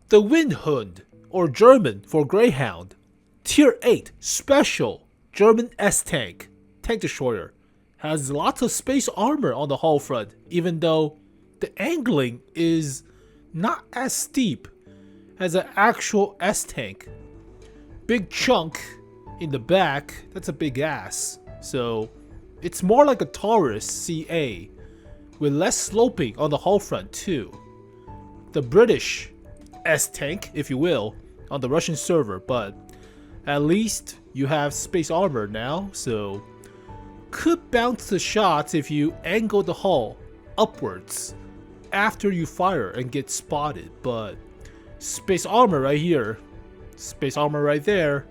The Windhund, or German for greyhound, Tier 8 special German S-tank, tank destroyer, has lots of space armor on the hull front, even though the angling is not as steep as an actual S-tank. Big chunk in the back, that's a big ass, so it's more like a Taurus CA, with less sloping on the hull front too. The British S-tank, if you will, on the Russian server, but at least you have space armor now, so could bounce the shots if you angle the hull upwards after you fire and get spotted. But space armor right here, space armor right there,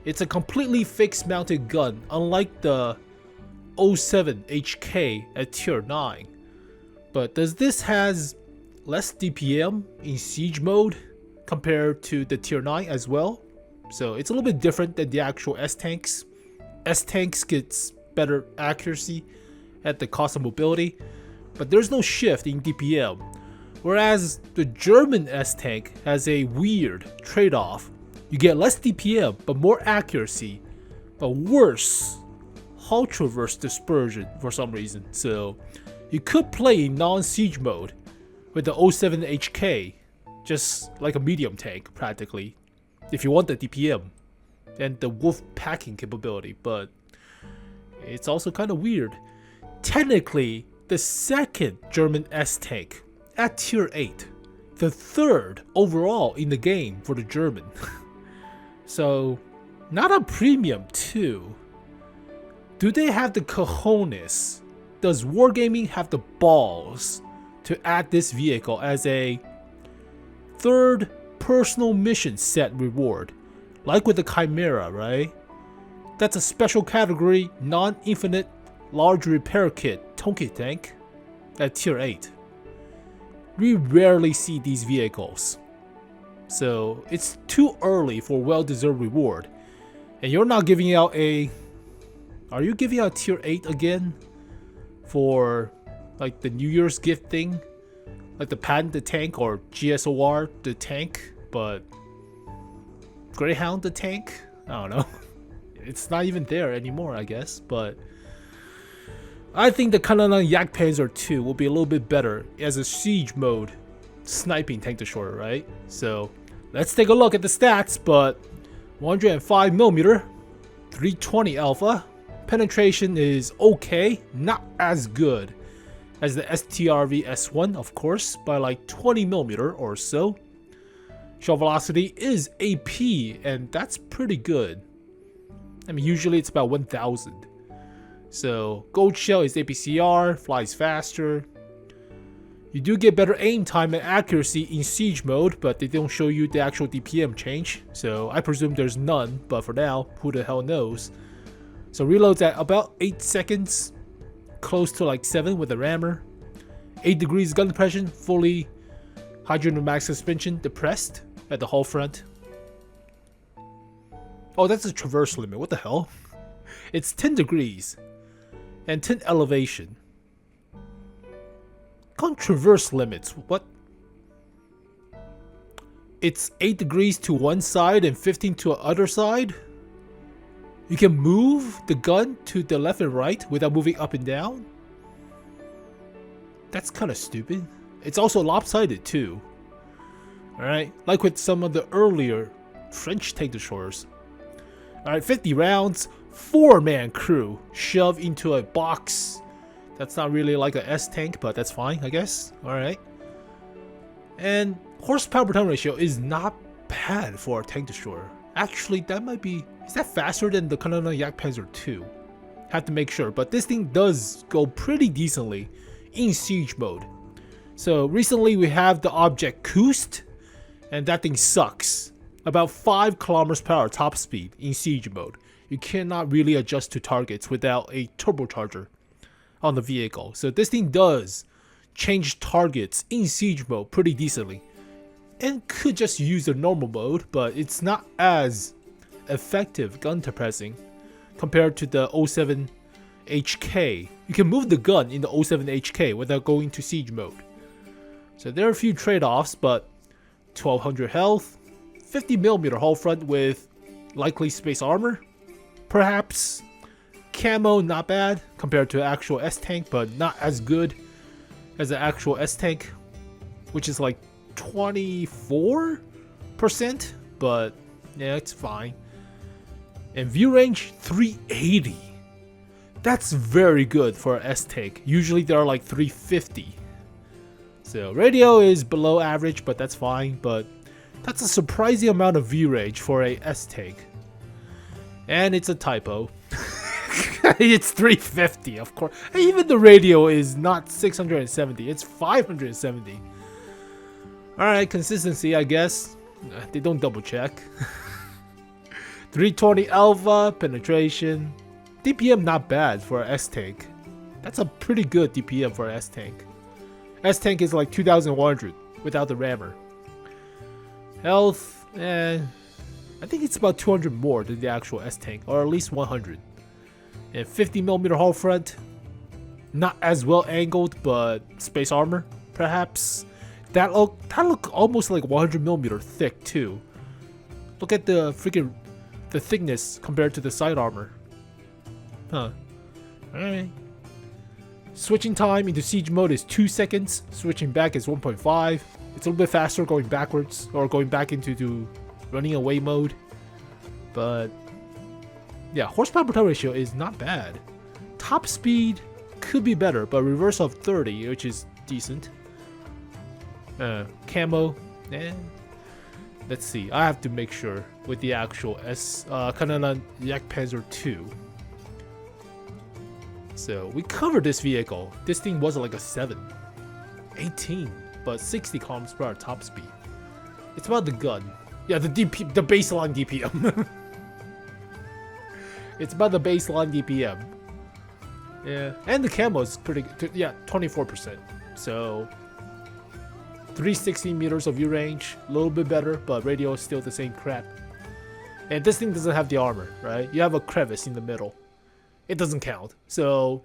it's a completely fixed mounted gun, unlike the 𝗪𝗶𝗵𝗱𝗵𝘂 at tier 9. But does this has less DPM in siege mode compared to the tier 9 as well? So it's a little bit different than the actual S-tanks. S-tanks gets better accuracy at the cost of mobility, but there's no shift in DPM. Whereas the German S-tank has a weird trade-off. You get less DPM, but more accuracy, but worse hull traverse dispersion for some reason. So you could play in non-siege mode with the 𝗪𝗶𝗵𝗱𝗵𝘂, just like a medium tank practically, if you want the DPM and the wolf packing capability. But it's also kind of weird. Technically, the second German S-tank at tier 8, the third overall in the game for the German. So, not a premium too. Do they have the cojones? Does Wargaming have the balls to add this vehicle as a third personal mission set reward? Like with the Chimera, right? That's a special category, non-infinite large repair kit Tonki tank at tier 8. We rarely see these vehicles, so it's too early for well-deserved reward. And you're not giving out a... Are you giving out tier 8 again for like the New Year's gift thing? Like the Patent the Tank or GSOR the tank, but Greyhound the tank? I don't know. It's not even there anymore, I guess, but I think the Kanonenjagdpanzer 2 will be a little bit better as a siege mode sniping tank destroyer, right? So let's take a look at the stats. But 105mm, 320 alpha, penetration is okay, not as good as the STRV-S1, of course, by like 20mm or so. Shell velocity is AP, and that's pretty good. I mean, usually it's about 1000. So gold shell is APCR, flies faster. You do get better aim time and accuracy in siege mode, but they don't show you the actual DPM change, so I presume there's none, but for now, who the hell knows. So reloads at about 8 seconds, close to like 7 with the rammer. 8 degrees gun depression, fully hydropneumatic suspension depressed at the hull front. Oh, that's a traverse limit, what the hell? It's 10 degrees and 10 elevation. Traverse limits, what? It's 8 degrees to one side and 15 to the other side? You can move the gun to the left and right without moving up and down? That's kind of stupid. It's also lopsided too. Alright, like with some of the earlier French tank destroyers. Alright, 50 rounds, 4-man crew shoved into a box. That's not really like a S-tank, but that's fine, I guess. Alright. And horsepower per ton ratio is not bad for a tank destroyer. Actually, that might be... Is that faster than the Kanonenjagdpanzer 2? Have to make sure, but this thing does go pretty decently in siege mode. So recently we have the object Kust, and that thing sucks. About 5 km/h top speed in siege mode. You cannot really adjust to targets without a turbocharger on the vehicle. So this thing does change targets in siege mode pretty decently. And could just use the normal mode, but it's not as effective gun depressing compared to the 𝗪𝗶𝗵𝗱𝗵𝘂. You can move the gun in the 𝗪𝗶𝗵𝗱𝗵𝗂 without going to siege mode. So there are a few trade-offs, but 1200 health, 50mm hull front with likely space armor, perhaps. Camo not bad compared to actual S-Tank, but not as good as the actual S-Tank, which is like 24%, but yeah, it's fine. And view range 380. That's very good for an S-Tank. Usually they're like 350. So radio is below average, but that's fine. But that's a surprising amount of view range for a S-Tank. And it's a typo. It's 350, of course. Even the radio is not 670, it's 570. Alright, consistency, I guess. They don't double check. 320 alpha, penetration. DPM not bad for an S-Tank. That's a pretty good DPM for an S-Tank. S-Tank is like 2100 without the rammer. Health, I think it's about 200 more than the actual S-Tank, or at least 100. And 50mm hull front, not as well angled, but space armor, perhaps. That look almost like 100mm thick too. Look at the freaking thickness compared to the side armor. Huh. Alright. Switching time into siege mode is 2 seconds. Switching back is 1.5. It's a little bit faster going backwards or going back into running away mode. But yeah, horsepower per ton ratio is not bad. Top speed could be better, but reverse of 30, which is decent. Camo, let's see. I have to make sure with the actual Kanonenjagdpanzer 2. So we covered this vehicle. This thing was like a 7, 18, but 60 kilometers per hour top speed. It's about the gun. Yeah, the baseline DPM. It's about the baseline DPM. Yeah, and the camo is pretty good. Yeah, 24%. So 360 meters of view range, a little bit better, but radio is still the same crap. And this thing doesn't have the armor, right? You have a crevice in the middle. It doesn't count. So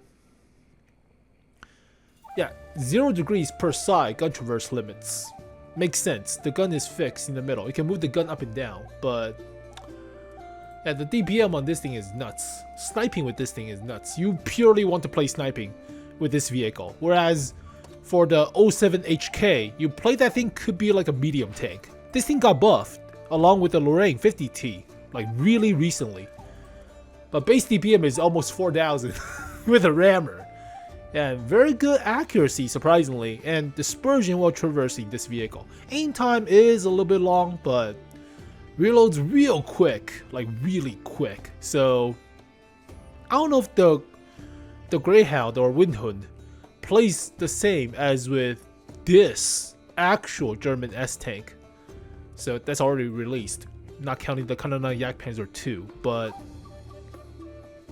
yeah, 0 degrees per side gun traverse limits. Makes sense. The gun is fixed in the middle. You can move the gun up and down, but yeah, the DPM on this thing is nuts. Sniping with this thing is nuts. You purely want to play sniping with this vehicle. Whereas for the 07HK, you play that thing could be like a medium tank. This thing got buffed along with the Lorraine 50T, like really recently. But base DPM is almost 4000 with a rammer. And very good accuracy, surprisingly, and dispersion while traversing this vehicle. Aim time is a little bit long, but reloads real quick, like really quick. So I don't know if the Greyhound or Windhund plays the same as with this actual German S-Tank. So that's already released, not counting the Kanonenjagdpanzer 2, but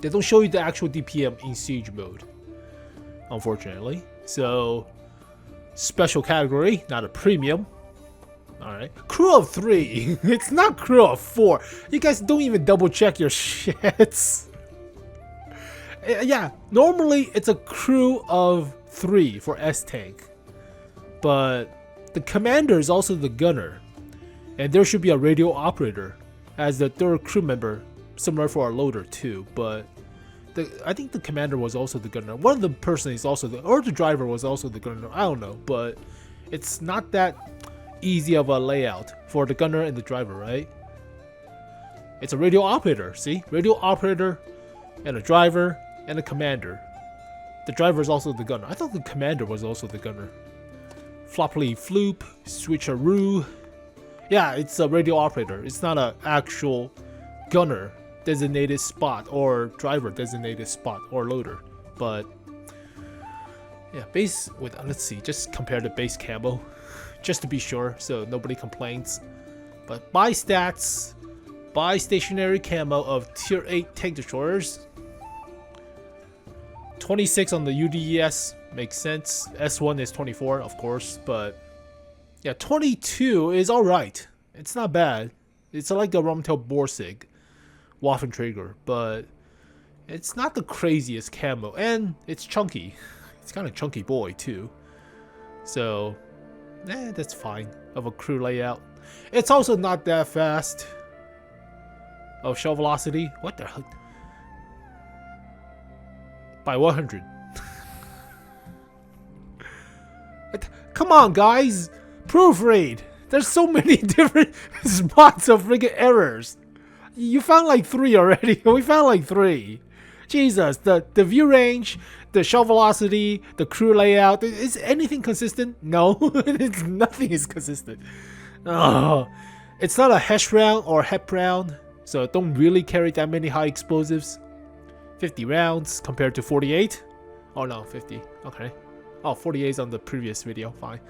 they don't show you the actual DPM in siege mode, unfortunately. So special category, not a premium. Alright, crew of 3. It's not crew of 4. You guys don't even double check your shits. Yeah, normally it's a crew of 3 for S-Tank, but the commander is also the gunner, and there should be a radio operator as the third crew member, similar for our loader too. But I think the commander was also the gunner. One of the person is also or the driver was also the gunner. I don't know, but it's not that easy of a layout for the gunner and the driver, right? It's a radio operator. See, radio operator and a driver and a commander. The driver is also the gunner. I thought the commander was also the gunner. Floppily floop, switcheroo. Yeah, it's a radio operator. It's not an actual gunner designated spot or driver designated spot or loader. But yeah, base with, let's see, just compare the base camo just to be sure so nobody complains. But by stats, by stationary camo of tier 8 tank destroyers, 26 on the UDES makes sense. S1 is 24, of course, but yeah, 22 is alright. It's not bad. It's like a 𝗪𝗶𝗱𝗵𝘂𝗵𝘂𝗵 Waffenträger, but it's not the craziest camo, and it's chunky. It's kind of chunky boy too. So, that's fine of a crew layout. It's also not that fast. Oh, shell velocity. What the hell? By 100. Come on, guys. Proofread. There's so many different spots of freaking errors. You found like 3 already. We found like 3. Jesus, the view range, the shell velocity, the crew layout. Is anything consistent? No, it's nothing is consistent. Oh, it's not a HESH round or HEP round, so it don't really carry that many high explosives. 50 rounds compared to 48. Oh no, 50. Okay. Oh, 48 is on the previous video. Fine.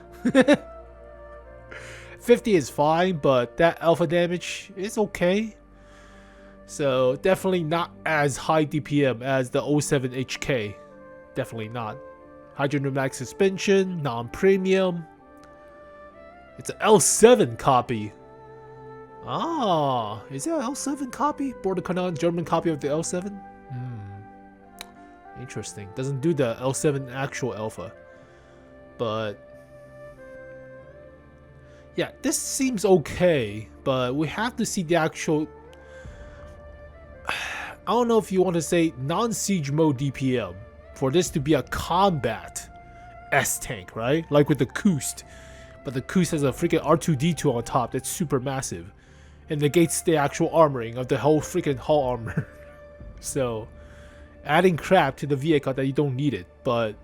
50 is fine, but that alpha damage is okay. So definitely not as high DPM as the 𝗪𝗶𝗵𝗱𝗵𝘂. Definitely not. Hydropneumatic suspension, non-premium. It's an L7 copy. Ah, is it an L7 copy? Border Canon German copy of the L7? Interesting. Doesn't do the L7 actual alpha. But yeah, this seems okay, but we have to see the actual, I don't know if you want to say non-siege mode DPM for this to be a combat S-tank, right? Like with the Kust. But the Kust has a freaking R2-D2 on top that's super massive and negates the actual armoring of the whole freaking hull armor. So adding crap to the vehicle that you don't need it. But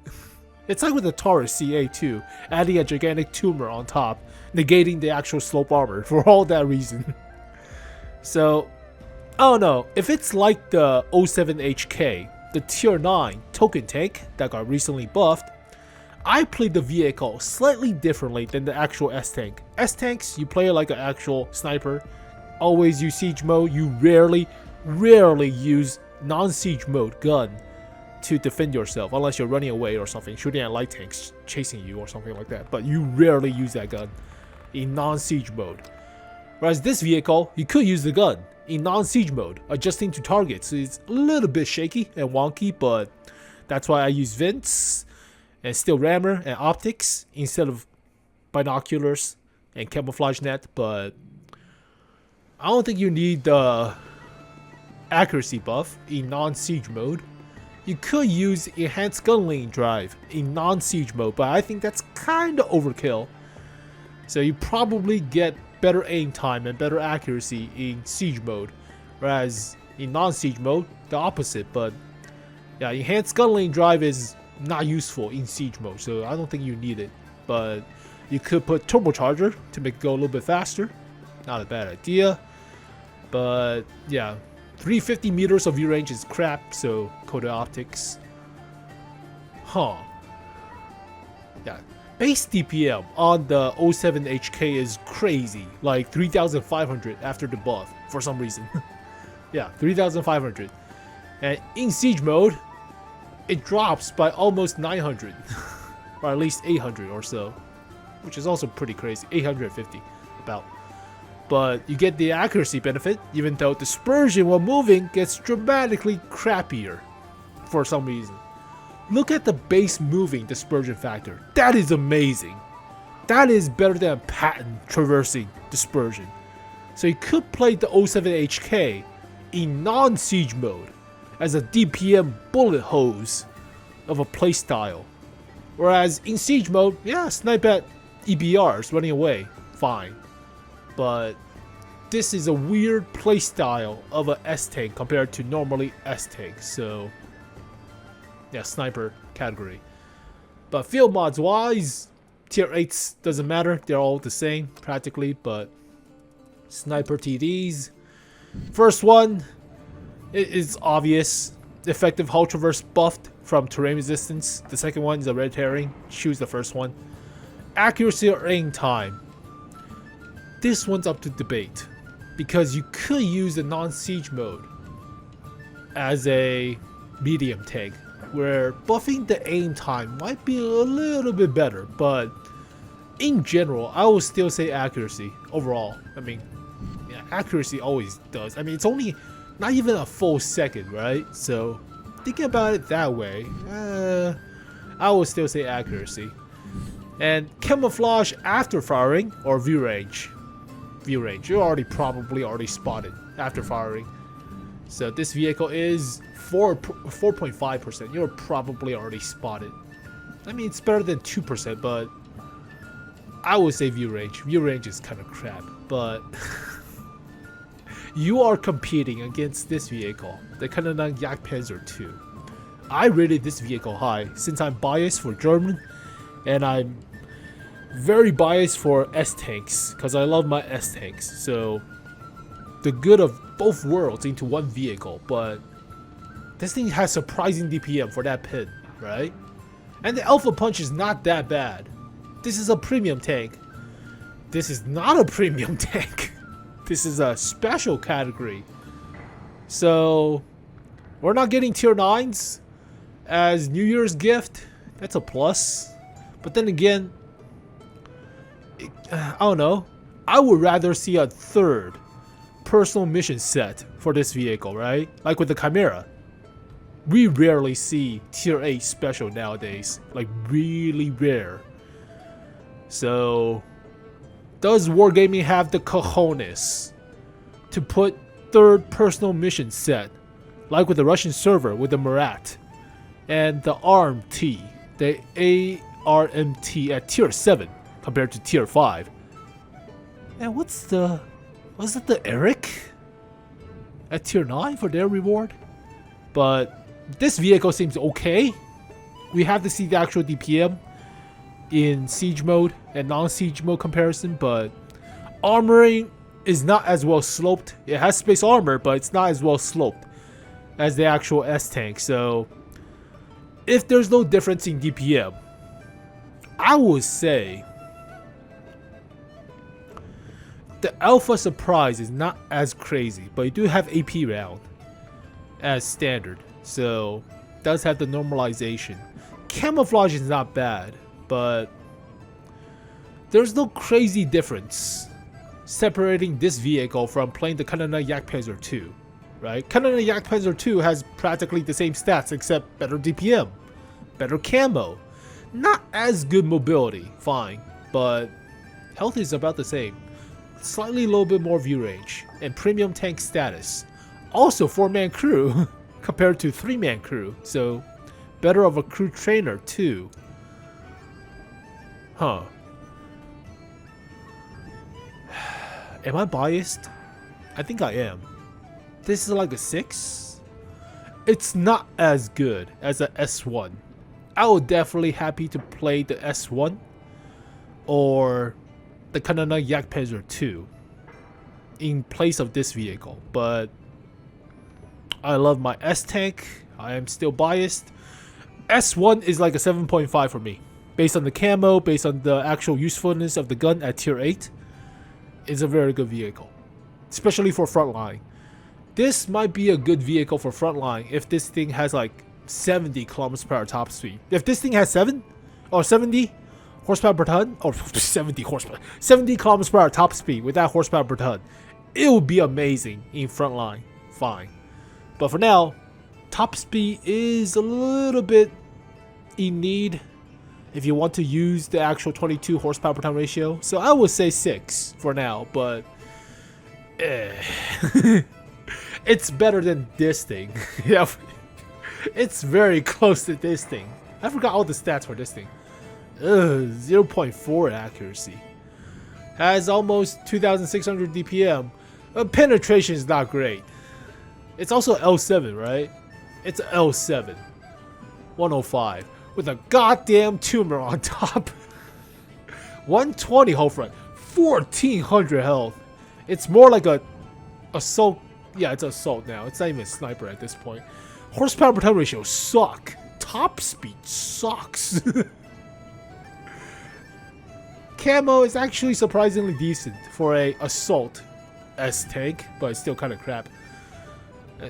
it's like with the Taurus CA too, adding a gigantic tumor on top, negating the actual slope armor for all that reason. So I don't know, if it's like the 𝗪𝗶𝗵𝗱𝗵𝘂, the tier 9 token tank that got recently buffed, I played the vehicle slightly differently than the actual S-tank. S-tanks, you play it like an actual sniper, always use siege mode, you rarely use non-siege mode gun to defend yourself unless you're running away or something, shooting at light tanks chasing you or something like that, but you rarely use that gun in non-siege mode. Whereas this vehicle, you could use the gun in non-siege mode, adjusting to targets. It's a little bit shaky and wonky, but that's why I use vents and steel rammer and optics instead of binoculars and camouflage net. But I don't think you need the accuracy buff in non-siege mode. You could use enhanced gun lane drive in non-siege mode, but I think that's kind of overkill. So you probably get better aim time and better accuracy in siege mode, whereas in non-siege mode, the opposite. But yeah, enhanced gun lane drive is not useful in siege mode, so I don't think you need it. But you could put turbocharger to make it go a little bit faster. Not a bad idea. But yeah, 350 meters of view range is crap, so coated optics. Huh. Yeah. Base DPM on the 𝗪𝗶𝗵𝗱𝗂 is crazy, like 3,500 after the buff for some reason. Yeah, 3,500. And in siege mode, it drops by almost 900, or at least 800 or so, which is also pretty crazy. 850 about. But you get the accuracy benefit, even though dispersion while moving gets dramatically crappier for some reason. Look at the base moving dispersion factor. That is amazing. That is better than a patent traversing dispersion. So you could play the 𝗪𝗶𝗵𝗱𝗂 in non-siege mode as a DPM bullet hose of a playstyle. Whereas in siege mode, yeah, snipe at EBRs running away, fine. But this is a weird playstyle of a S-tank compared to normally S-tank, so yeah, sniper category. But field mods wise, tier 8s doesn't matter, they're all the same practically. But sniper TDs, first one, it is obvious, effective hull traverse buffed from terrain resistance. The second one is a red herring, choose the first one. Accuracy or aim time, this one's up to debate, because you could use the non-siege mode as a medium tank, where buffing the aim time might be a little bit better. But in general, I will still say accuracy overall. I mean, yeah, accuracy always does. I mean, it's only not even a full second, right? So thinking about it that way, I will still say accuracy. And camouflage after firing or view range. view range. You're probably already spotted after firing. So this vehicle is 4.5%. You're probably already spotted. I mean, it's better than 2%, but I would say view range. View range is kind of crap, but you are competing against this vehicle, the Kanonenjagdpanzer 2. I rated this vehicle high since I'm biased for German, and I'm very biased for S-tanks because I love my S-tanks. So the good of both worlds into one vehicle, but this thing has surprising DPM for that pin, right? And the Alpha Punch is not that bad. This is a premium tank. This is not a premium tank. This is a special category. So we're not getting tier 9s as New Year's gift. That's a plus. But then again, I don't know. I would rather see a third personal mission set for this vehicle, right? Like with the Chimera. We rarely see tier 8 special nowadays. Like really rare. So does Wargaming have the cojones to put third personal mission set, like with the Russian server with the Murat and the ARMT, the ARMT at tier 7 compared to tier 5? And was it the Eric at tier 9 for their reward? But this vehicle seems okay. We have to see the actual DPM in siege mode and non-siege mode comparison, but armoring is not as well sloped. It has space armor, but it's not as well sloped as the actual S-tank. So if there's no difference in DPM, I would say the Alpha Surprise is not as crazy, but you do have AP round as standard, so it does have the normalization. Camouflage is not bad, but there's no crazy difference separating this vehicle from playing the Kanonenjagdpanzer 2, right? Kanonenjagdpanzer 2 has practically the same stats except better DPM, better camo, not as good mobility, fine, but health is about the same, slightly a little bit more view range, and premium tank status. Also 4-man crew compared to 3-man crew, so better of a crew trainer too. Huh. Am I biased? I think I am. This is like a 6. It's not as good as a S1. I would definitely happy to play the S1 or the Kanonenjagdpanzer 2 in place of this vehicle, but I love my S-tank. I am still biased. S1 is like a 7.5 for me. Based on the camo, based on the actual usefulness of the gun at tier 8, it's a very good vehicle. Especially for frontline. This might be a good vehicle for frontline if this thing has like 70 kilometers per hour top speed. If this thing has 7 or 70 horsepower per ton, or 70 kilometers per hour top speed with that horsepower per ton, it would be amazing in frontline. Fine. But for now, top speed is a little bit in need if you want to use the actual 22 horsepower per ton ratio. So I would say 6 for now, but it's better than this thing. Yeah, it's very close to this thing. I forgot all the stats for this thing. 0.4 accuracy. Has almost 2,600 DPM. Penetration is not great. It's also L7, right? It's L7. 105. With a goddamn tumor on top. 120 hull front. 1,400 health. It's more like a assault. Yeah, it's assault now. It's not even a sniper at this point. Horsepower per ton ratio suck. Top speed sucks. Camo is actually surprisingly decent for a assault S-tank, but it's still kind of crap.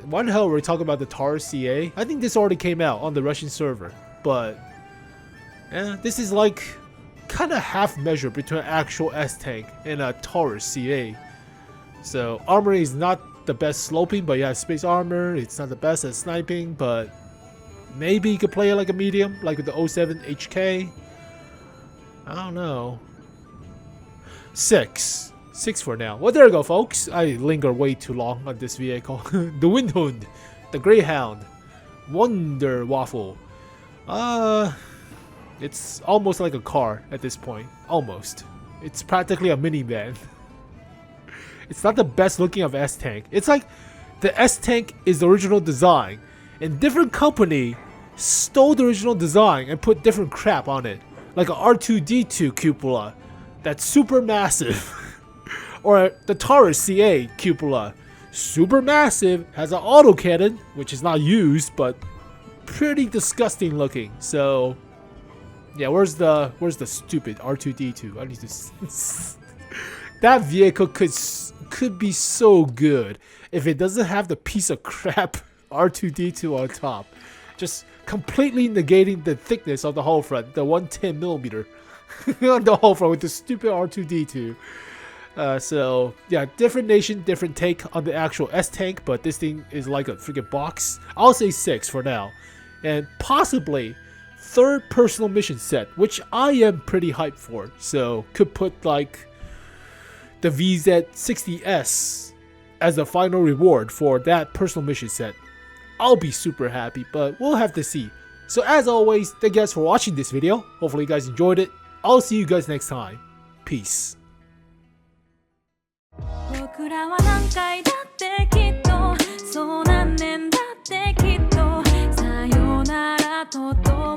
One hell we're talking about the Taurus CA. I think this already came out on the Russian server, but this is like kind of half measure between an actual S-tank and a Taurus CA. So armor is not the best sloping, but you have space armor. It's not the best at sniping, but maybe you could play it like a medium, like with the 07 HK. I don't know. 6. 6 for now. Well, there you go, folks. I linger way too long on this vehicle. The Windhund, the greyhound, 𝗪𝗶𝗱𝗵𝘂𝗱. It's almost like a car at this point. Almost. It's practically a minivan. It's not the best looking of S-Tank. It's like the S-Tank is the original design, and different company stole the original design and put different crap on it. Like a R2-D2 cupola that's super massive. Or the Taurus CA cupola. Super massive, has an autocannon, which is not used, but pretty disgusting looking. So yeah, where's the stupid R2-D2? I need to that vehicle could be so good if it doesn't have the piece of crap R2-D2 on top, just completely negating the thickness of the hull front, the 110mm on the hull front with the stupid R2-D2. So yeah, different nation, different take on the actual S-Tank, but this thing is like a freaking box. I'll say 6 for now, and possibly 3rd personal mission set, which I am pretty hyped for. So could put like the VZ60S as the final reward for that personal mission set. I'll be super happy, but we'll have to see. So as always, thank you guys for watching this video. Hopefully you guys enjoyed it. I'll see you guys next time. Peace. 僕らは何回だってきっとそう何年だってきっとさよならととも